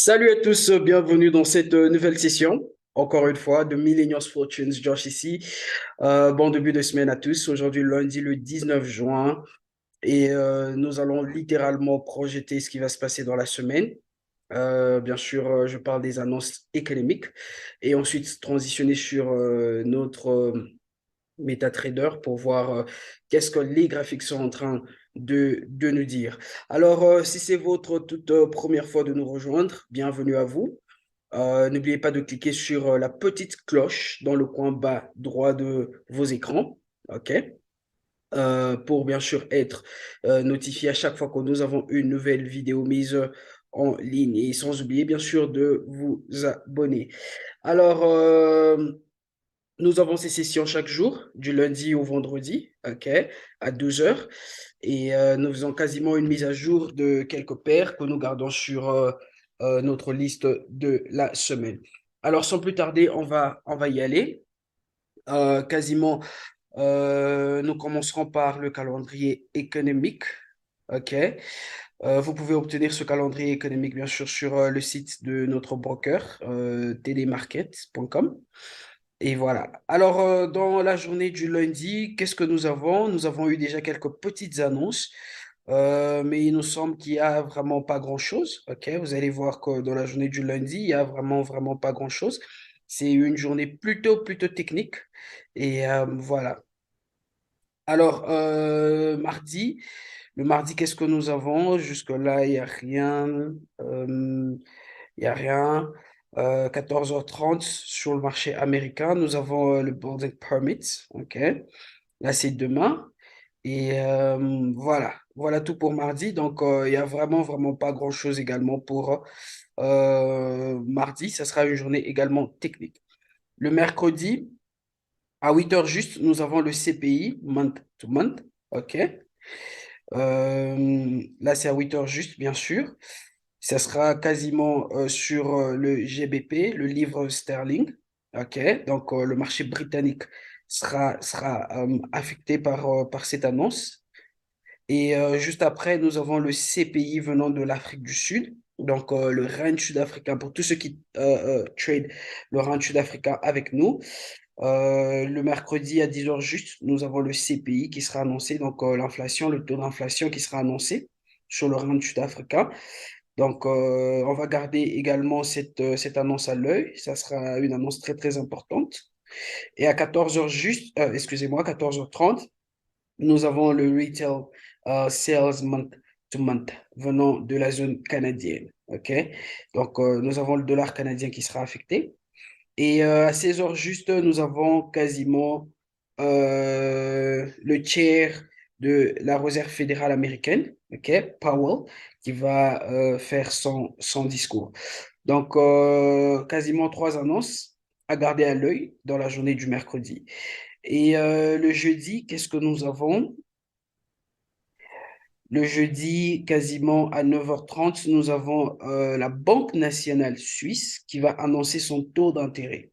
Salut à tous, bienvenue dans cette nouvelle session, encore une fois, de Millennials Fortunes. Josh ici. Bon début de semaine à tous. Aujourd'hui, lundi, le 19 juin, et nous allons littéralement projeter ce qui va se passer dans la semaine. Bien sûr, je parle des annonces économiques et ensuite transitionner sur notre MetaTrader pour voir qu'est-ce que les graphiques sont en train de nous dire. Alors, si c'est votre toute première fois de nous rejoindre, bienvenue à vous. N'oubliez pas de cliquer sur la petite cloche dans le coin bas droit de vos écrans, OK? Pour bien sûr être notifié à chaque fois que nous avons une nouvelle vidéo mise en ligne et sans oublier bien sûr de vous abonner. Alors, nous avons ces sessions chaque jour, du lundi au vendredi, OK, à 12 heures. Et nous faisons quasiment une mise à jour de quelques paires que nous gardons sur notre liste de la semaine. Alors, sans plus tarder, on va y aller. Quasiment, nous commencerons par le calendrier économique. OK. Vous pouvez obtenir ce calendrier économique, bien sûr, sur le site de notre broker, tdmarket.com. Et voilà. Alors, dans la journée du lundi, qu'est-ce que nous avons? Nous avons eu déjà quelques petites annonces, mais il nous semble qu'il n'y a vraiment pas grand-chose. OK? Vous allez voir que dans la journée du lundi, il n'y a vraiment, vraiment pas grand-chose. C'est une journée plutôt technique. Et voilà. Alors, mardi, le mardi, qu'est-ce que nous avons? Jusque-là, il n'y a rien. Il n'y a rien. 14h30 sur le marché américain, nous avons le Building Permits. OK. Là, c'est demain. Et voilà tout pour mardi. Donc, il n'y a vraiment pas grand-chose également pour mardi. Ça sera une journée également technique. Le mercredi, à 8 heures juste, nous avons le CPI, month to month. OK. Là, c'est à 8 heures juste, bien sûr. Ça sera quasiment sur le GBP, le livre sterling. OK. Donc, le marché britannique sera affecté par cette annonce. Et juste après, nous avons le CPI venant de l'Afrique du Sud. Donc, le rand sud-africain, pour tous ceux qui trade le rand sud-africain avec nous. Le mercredi à 10 heures juste, nous avons le CPI qui sera annoncé, donc l'inflation, le taux d'inflation qui sera annoncé sur le rand sud-africain. Donc, on va garder également cette annonce à l'œil. Ça sera une annonce très importante. Et à 14 heures juste, excusez-moi, 14h30, nous avons le Retail Sales Month to Month venant de la zone canadienne. OK? Donc, nous avons le dollar canadien qui sera affecté. Et à 16 heures juste, nous avons quasiment le chair de la Réserve fédérale américaine, OK, Powell, qui va faire son discours. Donc, quasiment trois annonces à garder à l'œil dans la journée du mercredi. Et le jeudi, qu'est-ce que nous avons? Le jeudi, quasiment à 9h30, nous avons la Banque nationale suisse qui va annoncer son taux d'intérêt.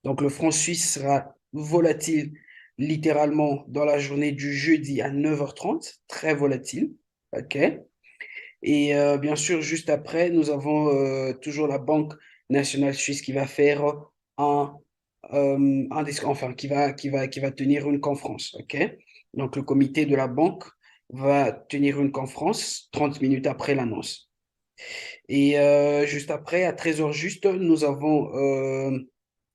Donc, le franc suisse sera volatile littéralement dans la journée du jeudi à 9h30, très volatile. OK? Et bien sûr, juste après, nous avons toujours la Banque nationale suisse qui va faire un, enfin, qui va tenir une conférence. OK? Donc, le comité de la banque va tenir une conférence 30 minutes après l'annonce. Et juste après, à 13h juste, nous avons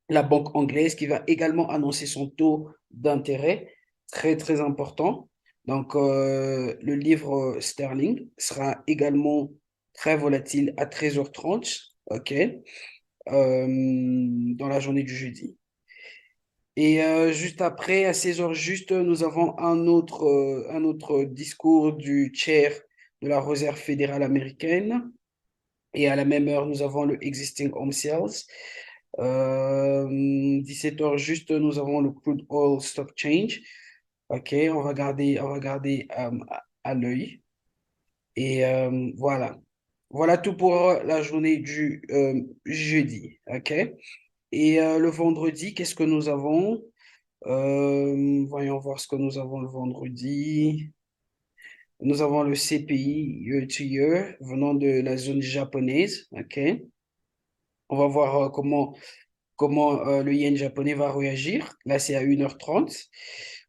la banque anglaise qui va également annoncer son taux d'intérêt très important. Donc, le livre sterling sera également très volatile à 13h30, OK, dans la journée du jeudi. Et juste après, à 16h juste, nous avons un autre discours du chair de la Réserve fédérale américaine. Et à la même heure, nous avons le Existing Home Sales. 17 heures juste, nous avons le crude oil stock change. OK, on va garder à l'œil. Et voilà. Voilà tout pour la journée du jeudi. OK. Et le vendredi, qu'est-ce que nous avons? Voyons voir ce que nous avons le vendredi. Nous avons le CPI year to year venant de la zone japonaise. OK? On va voir comment le yen japonais va réagir. Là, c'est à 1h30.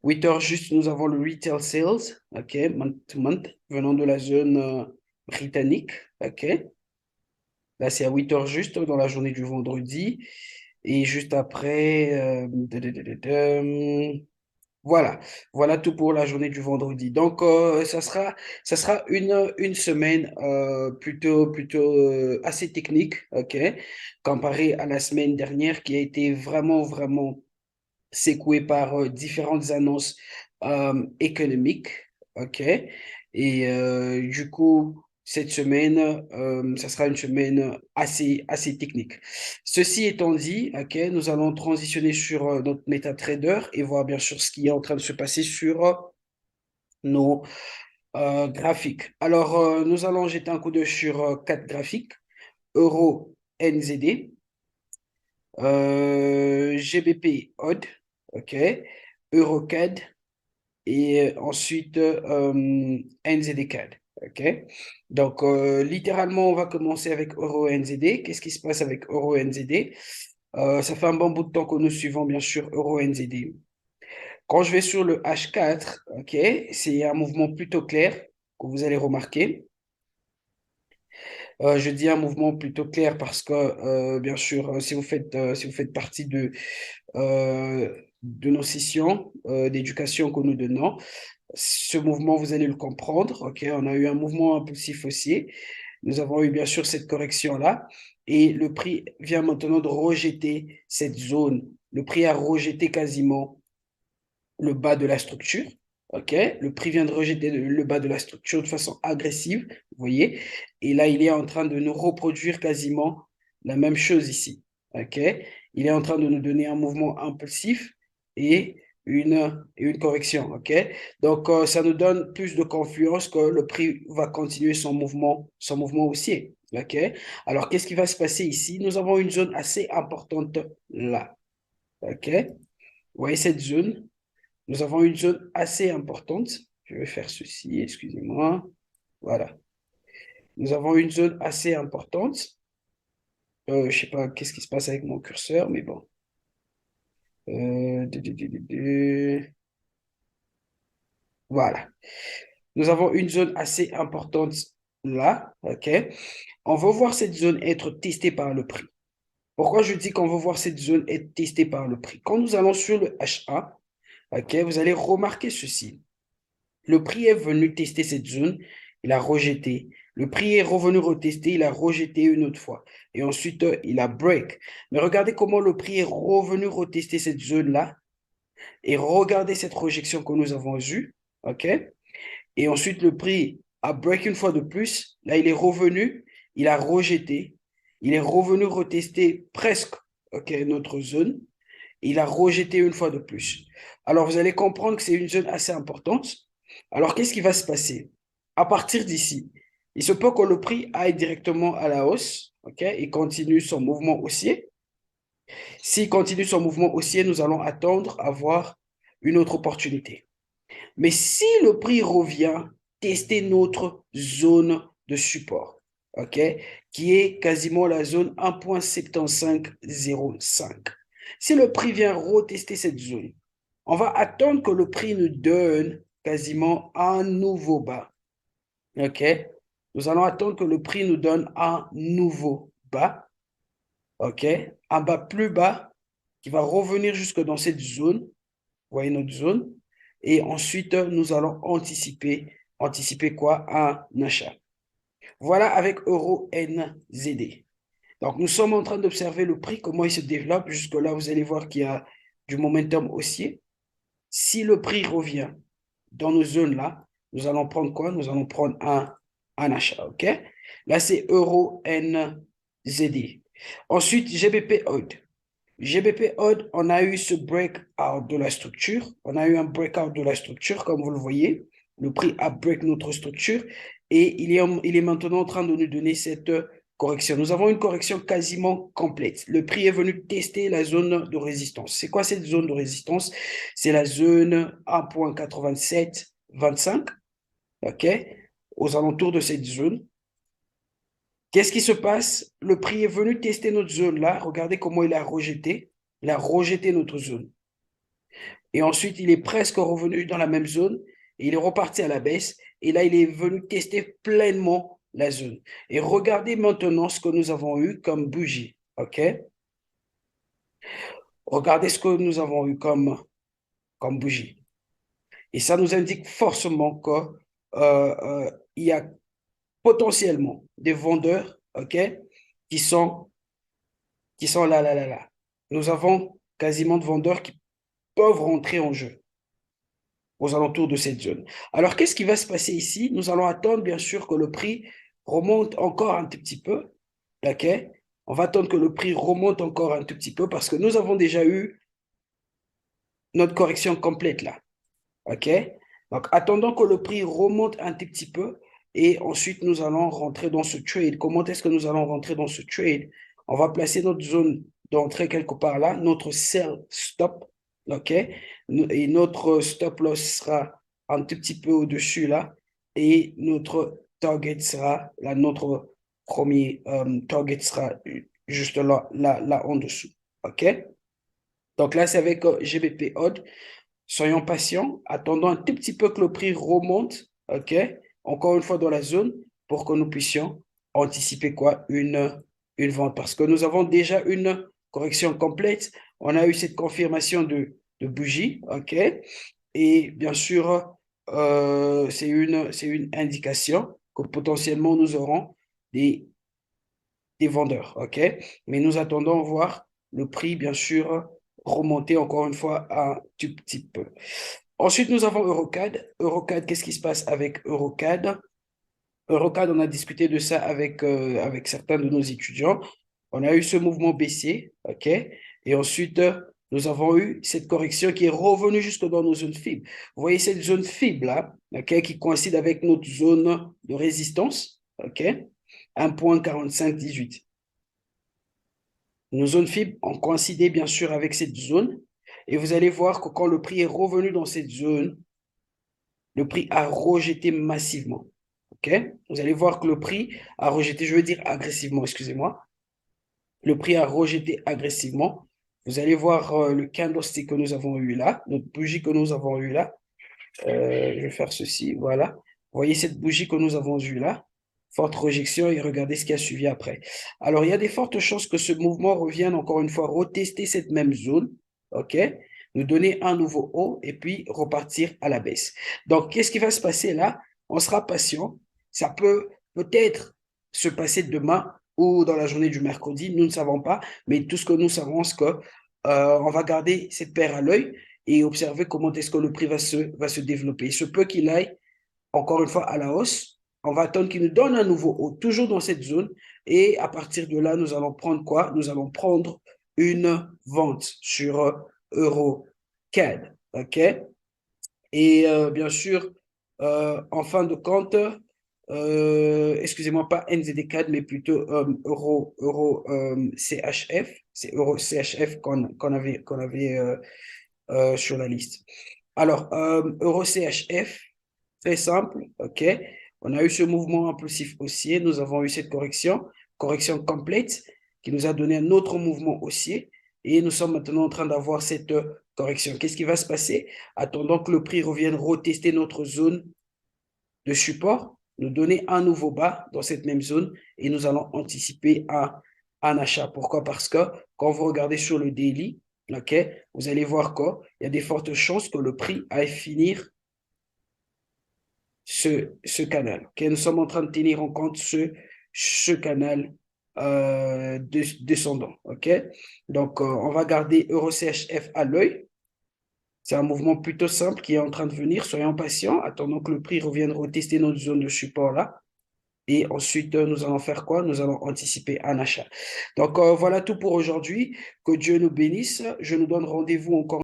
8h juste, nous avons le retail sales, OK, month to month, venant de la zone britannique. OK? Là, c'est à 8h juste dans la journée du vendredi. Et juste après, voilà, voilà tout pour la journée du vendredi. Donc, ça sera une semaine plutôt assez technique, OK, comparé à la semaine dernière qui a été vraiment, vraiment secouée par différentes annonces économiques, OK. Et du coup, cette semaine, ça sera une semaine assez technique. Ceci étant dit, OK, nous allons transitionner sur notre MetaTrader et voir bien sûr ce qui est en train de se passer sur nos graphiques. Alors, nous allons jeter un coup d'œil sur quatre graphiques. Euro NZD, GBP odd, OK, EuroCAD et ensuite NZD-CAD. OK? Donc, littéralement, on va commencer avec Euro NZD. Qu'est-ce qui se passe avec Euro NZD? Ça fait un bon bout de temps que nous suivons, bien sûr, Euro NZD. Quand je vais sur le H4, OK, c'est un mouvement plutôt clair que vous allez remarquer. Je dis un mouvement plutôt clair parce que, bien sûr, si vous faites partie de nos sessions d'éducation que nous donnons, ce mouvement, vous allez le comprendre. OK? On a eu un mouvement impulsif haussier. Nous avons eu bien sûr cette correction-là. Et le prix vient maintenant de rejeter cette zone. Le prix a rejeté quasiment le bas de la structure. OK? Le prix vient de rejeter le bas de la structure de façon agressive. Vous voyez? Et là, il est en train de nous reproduire quasiment la même chose ici. OK? Il est en train de nous donner un mouvement impulsif et une correction. OK? Donc, ça nous donne plus de confiance que le prix va continuer son mouvement haussier. OK? Alors, qu'est-ce qui va se passer ici? Nous avons une zone assez importante là. OK? Vous voyez cette zone? Nous avons une zone assez importante. Je vais faire ceci, excusez-moi. Voilà. Nous avons une zone assez importante. Je ne sais pas qu'est-ce qui se passe avec mon curseur, mais bon. Voilà. Nous avons une zone assez importante là. OK? On va voir cette zone être testée par le prix. Pourquoi je dis qu'on veut voir cette zone être testée par le prix? Quand nous allons sur le HA, OK, vous allez remarquer ceci. Le prix est venu tester cette zone, il a rejeté. Le prix est revenu retester, il a rejeté une autre fois. Et ensuite, il a break. Mais regardez comment le prix est revenu retester cette zone-là. Et regardez cette rejection que nous avons eue. OK? Et ensuite, le prix a break une fois de plus. Là, il est revenu, il a rejeté. Il est revenu retester presque, OK, notre zone. Il a rejeté une fois de plus. Alors, vous allez comprendre que c'est une zone assez importante. Alors, qu'est-ce qui va se passer? À partir d'ici, il se peut que le prix aille directement à la hausse, OK, et continue son mouvement haussier. S'il continue son mouvement haussier, nous allons attendre à voir une autre opportunité. Mais si le prix revient, tester notre zone de support, OK, qui est quasiment la zone 1,7505. Si le prix vient retester cette zone, on va attendre que le prix nous donne quasiment un nouveau bas. OK? Nous allons attendre que le prix nous donne un nouveau bas. OK? Un bas plus bas qui va revenir jusque dans cette zone. Vous voyez notre zone. Et ensuite, nous allons anticiper. Anticiper quoi? Un achat. Voilà avec Euro NZD. Donc, nous sommes en train d'observer le prix, comment il se développe. Jusque-là, vous allez voir qu'il y a du momentum haussier. Si le prix revient dans nos zones-là, nous allons prendre quoi? Nous allons prendre un achat, OK? Là, c'est Euro NZD. Ensuite, GBP Odd. GBP Odd, on a eu ce breakout de la structure. On a eu un breakout de la structure, comme vous le voyez. Le prix a break notre structure et il est maintenant en train de nous donner cette correction. Nous avons une correction quasiment complète. Le prix est venu tester la zone de résistance. C'est quoi cette zone de résistance? C'est la zone 1,8725. OK, aux alentours de cette zone. Qu'est-ce qui se passe? Le prix est venu tester notre zone là. Regardez comment il a rejeté. Il a rejeté notre zone. Et ensuite, il est presque revenu dans la même zone. Et il est reparti à la baisse. Et là, il est venu tester pleinement la zone. Et regardez maintenant ce que nous avons eu comme bougie. OK? Regardez ce que nous avons eu comme bougie. Et ça nous indique forcément qu'il y a potentiellement des vendeurs, OK, qui sont, qui sont là, là, là, là. Nous avons quasiment de vendeurs qui peuvent rentrer en jeu aux alentours de cette zone. Alors, qu'est-ce qui va se passer ici? Nous allons attendre, bien sûr, que le prix remonte encore un tout petit peu, OK? On va attendre que le prix remonte encore un tout petit peu parce que nous avons déjà eu notre correction complète là. OK? Donc, attendons que le prix remonte un tout petit peu et ensuite nous allons rentrer dans ce trade. Comment est-ce que nous allons rentrer dans ce trade? On va placer notre zone d'entrée quelque part là, notre sell stop. OK? Et notre stop loss sera un tout petit peu au-dessus là et notre target sera là, notre premier target sera juste là, là, là en dessous. OK? Donc là, c'est avec GBP Odd. Soyons patients, attendons un tout petit peu que le prix remonte, OK? Encore une fois dans la zone pour que nous puissions anticiper quoi? Une vente. Parce que nous avons déjà une correction complète. On a eu cette confirmation de bougie, OK? Et bien sûr, c'est une indication que potentiellement nous aurons des, des vendeurs, OK? Mais nous attendons voir le prix, bien sûr, remonter encore une fois un tout petit peu. Ensuite, nous avons Eurocad. Eurocad, qu'est-ce qui se passe avec Eurocad? Eurocad, on a discuté de ça avec certains de nos étudiants. On a eu ce mouvement baissier, OK? Et ensuite, nous avons eu cette correction qui est revenue jusque dans nos zones fibres. Vous voyez cette zone fibre là, OK, qui coïncide avec notre zone de résistance, OK? 1,4518. Nos zones fibres ont coïncidé bien sûr avec cette zone. Et vous allez voir que quand le prix est revenu dans cette zone, le prix a rejeté massivement. OK? Vous allez voir que le prix a rejeté, je veux dire agressivement, excusez-moi. Le prix a rejeté agressivement. Vous allez voir le candlestick que nous avons eu là, notre bougie que nous avons eu là. Je vais faire ceci, voilà. Vous voyez cette bougie que nous avons eue là, forte rejection et regardez ce qui a suivi après. Alors, il y a des fortes chances que ce mouvement revienne encore une fois retester cette même zone, OK? Nous donner un nouveau haut et puis repartir à la baisse. Donc, qu'est-ce qui va se passer là? On sera patient. Ça peut peut-être se passer demain ou dans la journée du mercredi, nous ne savons pas, mais tout ce que nous savons, c'est que on va garder cette paire à l'œil et observer comment est-ce que le prix va se développer. Il se peut qu'il aille encore une fois à la hausse. On va attendre qu'il nous donne un nouveau haut, toujours dans cette zone. Et à partir de là, nous allons prendre quoi? Nous allons prendre une vente sur EuroCAD. OK? Et bien sûr, en fin de compte, excusez-moi, pas NZD-CAD, mais plutôt Euro CHF. C'est Euro CHF qu'on avait sur la liste. Alors, Euro CHF, très simple, OK. On a eu ce mouvement impulsif haussier, nous avons eu cette correction complète qui nous a donné un autre mouvement haussier et nous sommes maintenant en train d'avoir cette correction. Qu'est-ce qui va se passer? Attendons que le prix revienne retester notre zone de support, nous donner un nouveau bas dans cette même zone et nous allons anticiper un achat. Pourquoi? Parce que quand vous regardez sur le daily, OK, vous allez voir qu'il y a des fortes chances que le prix aille finir ce canal. Okay? Nous sommes en train de tenir en compte ce canal descendant. Okay? Donc, on va garder EuroCHF à l'œil. C'est un mouvement plutôt simple qui est en train de venir. Soyons patients, attendons que le prix revienne retester notre zone de support là. Et ensuite, nous allons faire quoi? Nous allons anticiper un achat. Donc, voilà tout pour aujourd'hui. Que Dieu nous bénisse. Je nous donne rendez-vous encore.